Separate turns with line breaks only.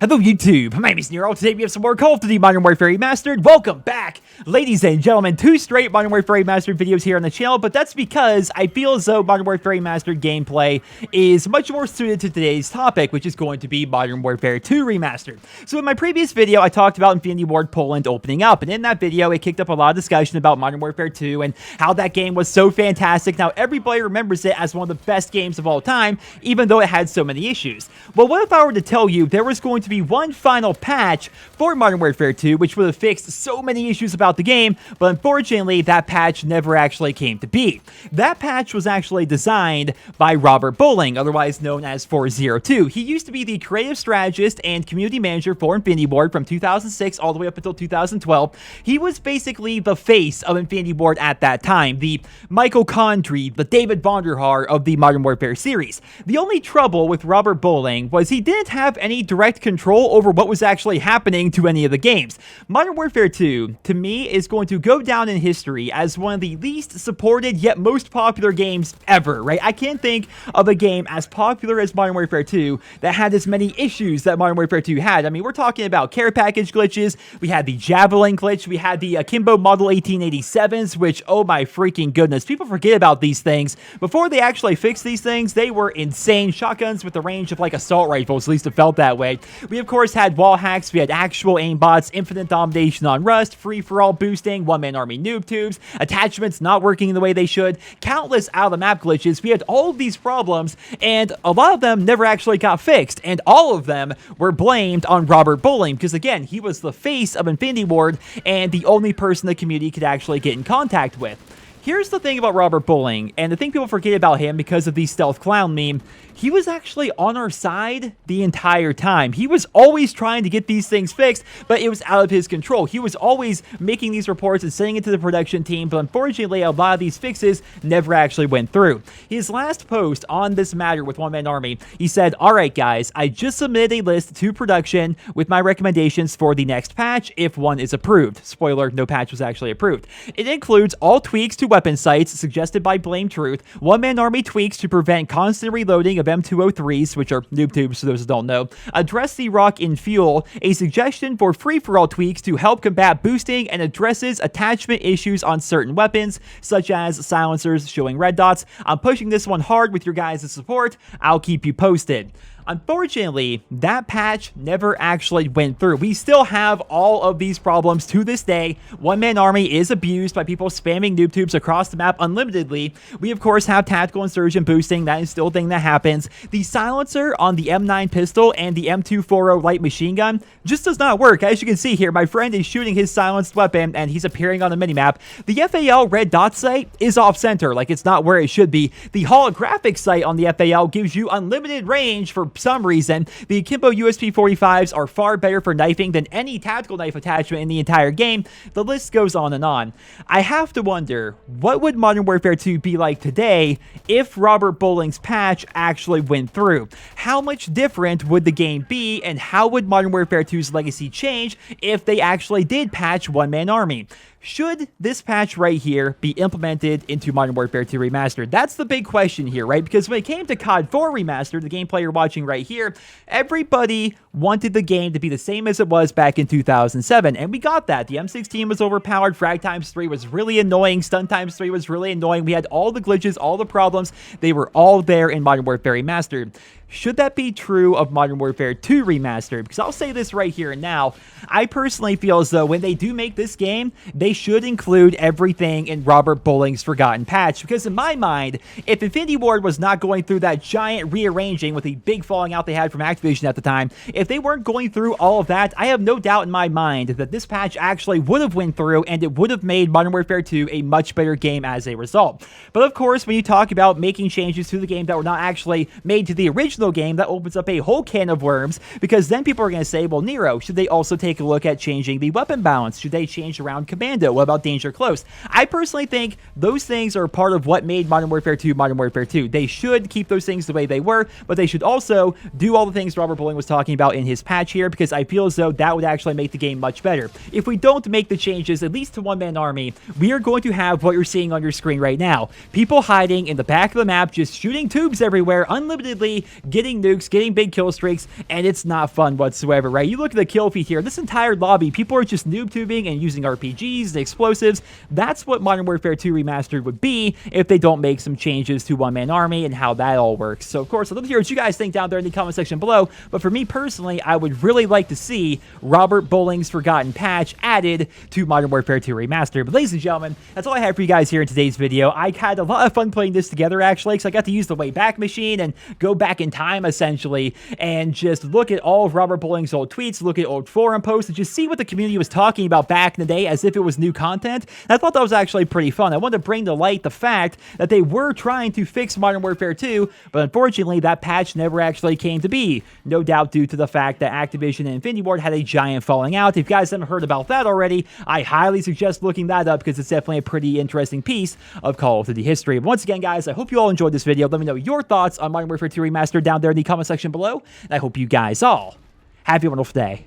Hello YouTube, my name is Nero. Today we have some more Call of Duty Modern Warfare Remastered. Welcome back, ladies and gentlemen. 2 straight Modern Warfare Remastered videos here on the channel, but that's because I feel as though Modern Warfare Remastered gameplay is much more suited to today's topic, which is going to be Modern Warfare 2 Remastered. So in my previous video, I talked about Infinity Ward Poland opening up, and in that video, it kicked up a lot of discussion about Modern Warfare 2 and how that game was so fantastic. Now, everybody remembers it as one of the best games of all time, even though it had so many issues. Well, what if I were to tell you there was going to be one final patch for Modern Warfare 2, which would have fixed so many issues about the game, but unfortunately, that patch never actually came to be. That patch was actually designed by Robert Bowling, otherwise known as 402. He used to be the creative strategist and community manager for Infinity Ward from 2006 all the way up until 2012. He was basically the face of Infinity Ward at that time, the Michael Condrey, the David Vonderhaar of the Modern Warfare series. The only trouble with Robert Bowling was he didn't have any direct control over what was actually happening to any of the games. Modern Warfare 2, to me, is going to go down in history as one of the least supported yet most popular games ever, right? I can't think of a game as popular as Modern Warfare 2 that had as many issues that Modern Warfare 2 had. I mean, we're talking about care package glitches, we had the Javelin glitch, we had the Akimbo Model 1887s, which, oh my freaking goodness, people forget about these things. Before they actually fixed these things, they were insane. Shotguns with the range of like assault rifles, at least it felt that way. We, of course, had wall hacks, we had actual aimbots, infinite domination on Rust, free-for-all boosting, one-man army noob tubes, attachments not working the way they should, countless out-of-the-map glitches. We had all of these problems, and a lot of them never actually got fixed, and all of them were blamed on Robert Bowling, because again, he was the face of Infinity Ward, and the only person the community could actually get in contact with. Here's the thing about Robert Bowling, and the thing people forget about him because of the stealth clown meme, he was actually on our side the entire time. He was always trying to get these things fixed, but it was out of his control. He was always making these reports and sending it to the production team, but unfortunately, a lot of these fixes never actually went through. His last post on this matter with One Man Army, he said, "Alright guys, I just submitted a list to production with my recommendations for the next patch if one is approved." Spoiler, no patch was actually approved. It includes all tweaks to weapon sights suggested by Blame Truth, One Man Army tweaks to prevent constant reloading of M203s, which are noob tubes for those who don't know, address the rock in fuel, a suggestion for free-for-all tweaks to help combat boosting, and addresses attachment issues on certain weapons, such as silencers showing red dots. I'm pushing this one hard with your guys' support. I'll keep you posted. Unfortunately, that patch never actually went through. We still have all of these problems to this day. One Man Army is abused by people spamming noob tubes across the map unlimitedly. We, of course, have tactical insurgent boosting. That is still a thing that happens. The silencer on the M9 pistol and the M240 light machine gun just does not work. As you can see here, my friend is shooting his silenced weapon, and he's appearing on the minimap. The FAL red dot sight is off-center, like it's not where it should be. The holographic sight on the FAL gives you unlimited range for some reason. The Akimbo USP-45s are far better for knifing than any tactical knife attachment in the entire game. The list goes on and on. I have to wonder, what would Modern Warfare 2 be like today if Robert Bowling's patch actually went through? How much different would the game be, and how would Modern Warfare 2's legacy change if they actually did patch One Man Army? Should this patch right here be implemented into Modern Warfare 2 Remastered? That's the big question here, right? Because when it came to COD 4 Remastered, the gameplay you're watching right here, everybody wanted the game to be the same as it was back in 2007, and we got that. The M16 was overpowered, Frag Times 3 was really annoying, Stun Times 3 was really annoying, we had all the glitches, all the problems, they were all there in Modern Warfare Remastered. Should that be true of Modern Warfare 2 Remastered? Because I'll say this right here and now, I personally feel as though when they do make this game, they should include everything in Robert Bowling's Forgotten patch. Because in my mind, if Infinity Ward was not going through that giant rearranging with the big falling out they had from Activision at the time, if they weren't going through all of that, I have no doubt in my mind that this patch actually would have went through and it would have made Modern Warfare 2 a much better game as a result. But of course, when you talk about making changes to the game that were not actually made to the original traditional game, that opens up a whole can of worms, because then people are going to say, well, Nero, should they also take a look at changing the weapon balance? Should they change around commando? What about danger close? I personally think those things are part of what made Modern Warfare 2 Modern Warfare 2. They should keep those things the way they were, but they should also do all the things Robert Bowling was talking about in his patch here, because I feel as though that would actually make the game much better. If we don't make the changes, at least to one-man army, we are going to have what you're seeing on your screen right now. People hiding in the back of the map, just shooting tubes everywhere, unlimitedly, getting nukes, getting big kill streaks, and it's not fun whatsoever, right? You look at the kill feed here, this entire lobby, people are just noob tubing and using RPGs and explosives. That's what Modern Warfare 2 Remastered would be if they don't make some changes to one-man army and how that all works. So, of course, I'd love to hear what you guys think down there in the comment section below, but for me personally, I would really like to see Robert Bowling's Forgotten patch added to Modern Warfare 2 Remastered. But ladies and gentlemen, that's all I have for you guys here in today's video. I had a lot of fun putting this together, actually, because I got to use the Wayback Machine and go back in time, essentially, and just look at all of Robert Bowling's old tweets, look at old forum posts, and just see what the community was talking about back in the day as if it was new content. And I thought that was actually pretty fun. I wanted to bring to light the fact that they were trying to fix Modern Warfare 2, but unfortunately, that patch never actually came to be. No doubt due to the fact that Activision and Infinity Ward had a giant falling out. If you guys haven't heard about that already, I highly suggest looking that up, because it's definitely a pretty interesting piece of Call of Duty history. But once again, guys, I hope you all enjoyed this video. Let me know your thoughts on Modern Warfare 2 Remastered down there in the comment section below, and I hope you guys all have a wonderful day.